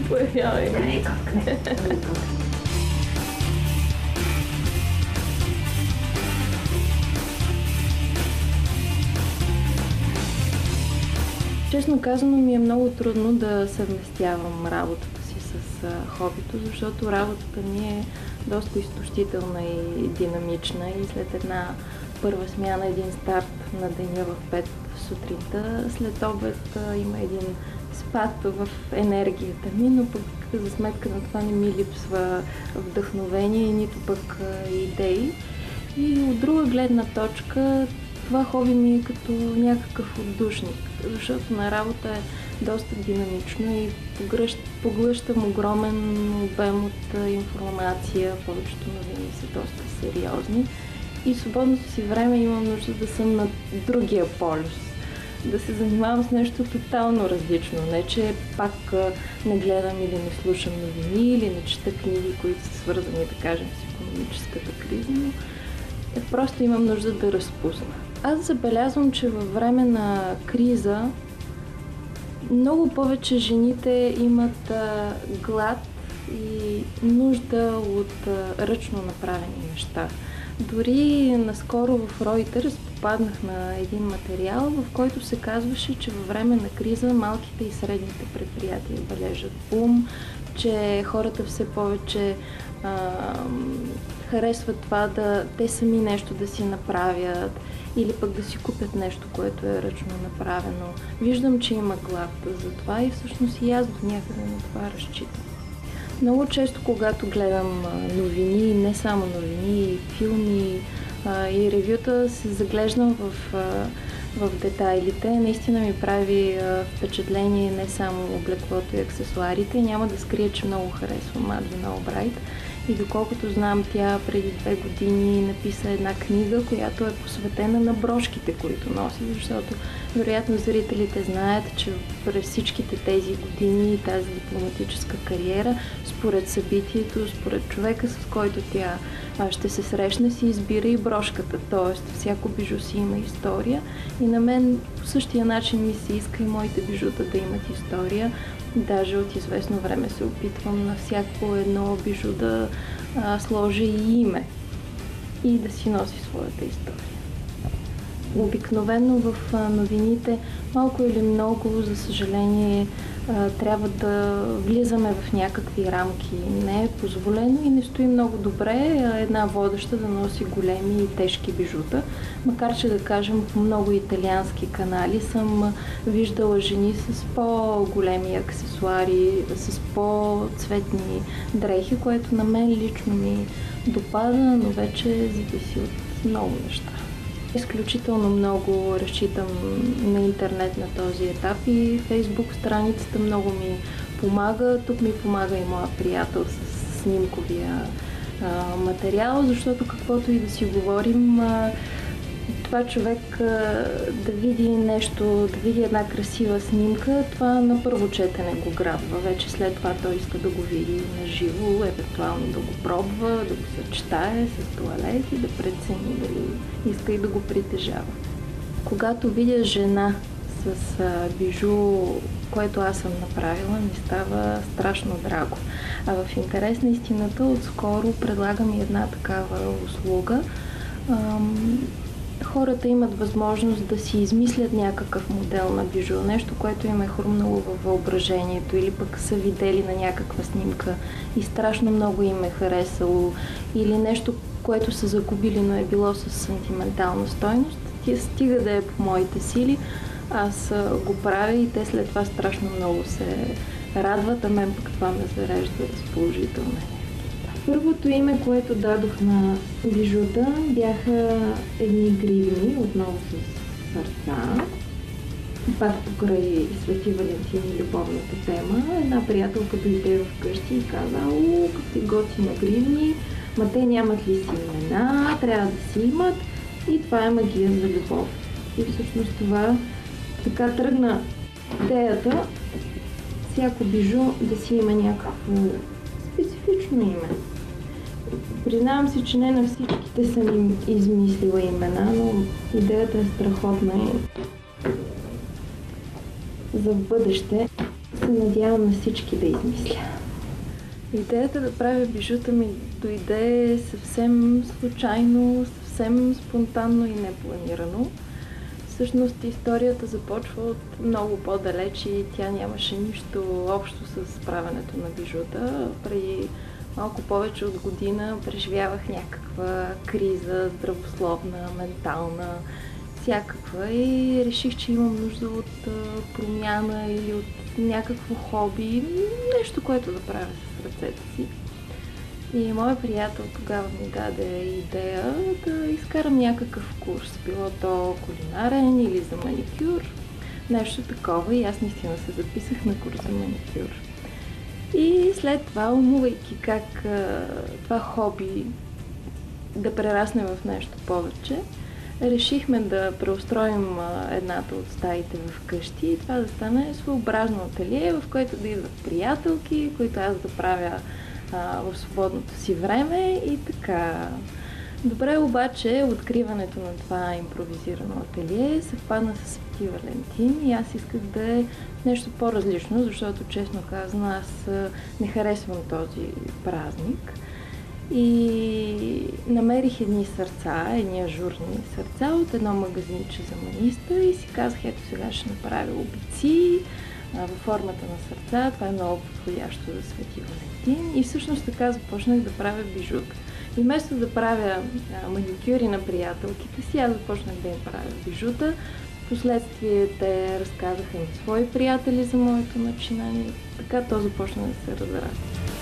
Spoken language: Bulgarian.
Появявай. Честно казано ми е много трудно да съвместявам работата си с хобито, защото работата ми е доста изтощителна и динамична и след една първа смяна, един старт на деня в 5 сутринта, след обед има един спад в енергията ми, но пък за сметка на това не ми липсва вдъхновение, нито пък идеи. И от друга гледна точка, това хоби ми е като някакъв отдушник, защото на работа е доста динамично и поглъщам огромен обем от информация, повечето новини са доста сериозни и в свободното си време имам нужда да съм на другия полюс, да се занимавам с нещо тотално различно, не че пак не гледам или не слушам новини или не чета книги, които са свързани, да кажем, с икономическата криза, но просто имам нужда да разпусна. Аз забелязвам, че във време на криза много повече жените имат глад и нужда от ръчно направени неща. Дори наскоро в Reuters попаднах на един материал, в който се казваше, че във време на криза малките и средните предприятия бележат бум, че хората все повече харесват това да те сами нещо да си направят или пък да си купят нещо, което е ръчно направено. Виждам, че има глад за това и всъщност и аз до някъде на това разчитам. Много често, когато гледам новини, не само новини, и филми и ревюта, се заглеждам в детайлите. Наистина ми прави впечатление не само облеклото и аксесуарите. Няма да скрия, че много харесвам Мадвин Олбрайт. И доколкото знам, тя преди 2 години написа една книга, която е посветена на брошките, които носи, защото вероятно зрителите знаят, че през всичките тези години и тази дипломатическа кариера, според събитието, според човека, с който тя ще се срещне, си избира и брошката, т.е. всяко бижу си има история и на мен по същия начин ми се иска и моите бижута да имат история. Даже от известно време се опитвам на всяко едно бижу да сложа и име и да си носи своята история. Обикновено в новините, малко или много, за съжаление, трябва да влизаме в някакви рамки. Не е позволено и не стои много добре една водеща да носи големи и тежки бижута. Макар че, да кажем, по много италиански канали съм виждала жени с по-големи аксесуари, с по-цветни дрехи, което на мен лично ми допада, но вече зависи от много неща. Изключително много разчитам на интернет на този етап и Фейсбук страницата много ми помага. Тук ми помага и моя приятел с снимковия материал, защото каквото и да си говорим, това човек да види нещо, да види една красива снимка, това на първо четене го грабва. Вече след това той иска да го види на живо, евентуално да го пробва, да го съчетае с тоалет и да прецени дали иска и да го притежава. Когато видя жена с бижу, което аз съм направила, ми става страшно драго. А в интерес на истината, отскоро предлагам и една такава услуга. Хората имат възможност да си измислят някакъв модел на бижу, нещо, което им е хрумнало във въображението или пък са видели на някаква снимка и страшно много им е харесало или нещо, което са загубили, но е било с сантиментална стойност. Стига да е по моите сили, аз го правя и те след това страшно много се радват, а мен пък това ме зарежда с положителна енергия. Първото име, което дадох на бижута, бяха едни гривни, отново с сърца. Пак покрай Свети Валентин и любовната тема. Една приятелка дойде вкъщи и каза: какви готини гривни, ма те нямат ли си имена, трябва да си имат. И това е магия за любов. И всъщност това така тръгна идеята всяко бижу да си има някакво специфично име. Признавам си, че не на всичките съм им измислила имена, но идеята е страхотна и за в бъдеще се надявам на всички да измисля. Идеята да правя бижута ми дойде съвсем случайно, съвсем спонтанно и непланирано. Всъщност историята започва от много по-далеч и тя нямаше нищо общо с правенето на бижута. Преди малко повече от година преживявах някаква криза, здравословна, ментална, всякаква и реших, че имам нужда от промяна или от някакво хоби, нещо, което да правя с ръцете си. И моят приятел тогава ми даде идея да изкарам някакъв курс, било то кулинарен или за маникюр, нещо такова, и аз наистина се записах на курс за маникюр. И след това, умувайки как това хоби да прерасне в нещо повече, решихме да преустроим едната от стаите в къщи и това да стане своеобразно ателие, в което да идват приятелки, които аз да правя в свободното си време и така. Добре, обаче откриването на това импровизирано ателие съвпадна с Свети Валентин и аз исках да е нещо по-различно, защото честно казано аз не харесвам този празник. И намерих едни сърца, едни ажурни сърца от едно магазинче за маниста и си казах, ето сега ще направя обици във формата на сърца. Това е много подходящо за Свети Валентин и всъщност така започнах да правя бижута. И вместо да правя маникюри на приятелките си, аз започнах да им правя бижута. Впоследствие те разказаха на свои приятели за моето начинание. Така то започна да се разраства.